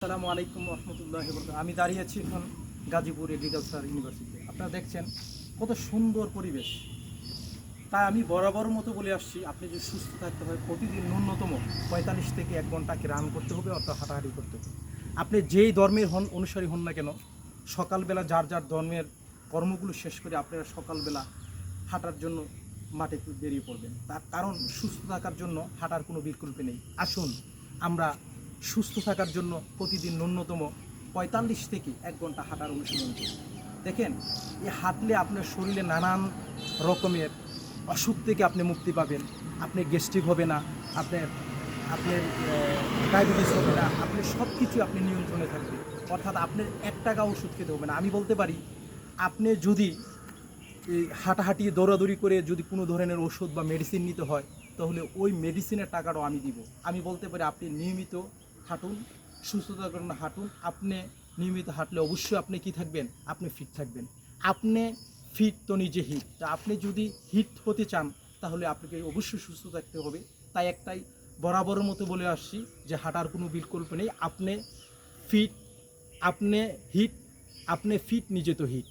আসসালামু আলাইকুম রহমতুল্লাহি ওয়া বারাকাতুহু। আমি দাঁড়িয়ে আছি এখন গাজীপুর এগ্রিকালচার ইউনিভার্সিটিতে। আপনারা দেখছেন কত সুন্দর পরিবেশ। তাই আমি বরাবর মতো বলে আসছি, আপনি যদি সুস্থ থাকতে হয় প্রতিদিন ন্যূনতম ৪৫ থেকে ১ ঘন্টাকে রান করতে হবে, অর্থাৎ হাঁটাহাঁটি করতে হবে। আপনি যেই ধর্মের অনুসারী হন না কেন, সকালবেলা যার যার ধর্মের কর্মগুলো শেষ করে আপনারা সকালবেলা হাঁটার জন্য মাঠে বেরিয়ে পড়বেন। তার কারণ সুস্থ থাকার জন্য হাঁটার কোনো বিকল্প নেই। আসুন আমরা সুস্থ থাকার জন্য প্রতিদিন ন্যূনতম ৪৫ থেকে ১ ঘন্টা হাঁটার অনুশীলন করি। দেখেন, এই হাঁটলে আপনার শরীরে নানান রকমের অসুখ থেকে আপনি মুক্তি পাবেন। আপনি গ্যাস্ট্রিক হবে না, আপনার আপনার ডায়াবেটিস হবে না, আপনি সব কিছু আপনি নিয়ন্ত্রণে থাকবেন। অর্থাৎ আপনার ১ টাকা ওষুধ খেতে হবে না। আমি বলতে পারি, আপনি যদি এই হাঁটাহাঁটি দৌড়াদৌড়ি করে যদি কোনো ধরনের ওষুধ বা মেডিসিন নিতে হয়, তাহলে ওই মেডিসিনের টাকাটাও আমি দিব। আমি বলতে পারি, আপনি নিয়মিত হাঁটুন, সুস্থতার জন্য হাঁটুন। আপনি নিয়মিত হাঁটলে অবশ্যই আপনি কি থাকবেন, আপনি ফিট থাকবেন। আপনি ফিট তো নিজে হিট। তা আপনি যদি হিট হতে চান, তাহলে আপনাকে অবশ্যই সুস্থ থাকতে হবে। তাই একটাই বরাবরের মতো বলে আসছি যে হাঁটার কোনো বিকল্প নেই। আপনি ফিট, আপনি হিট, আপনি ফিট, নিজে তো হিট।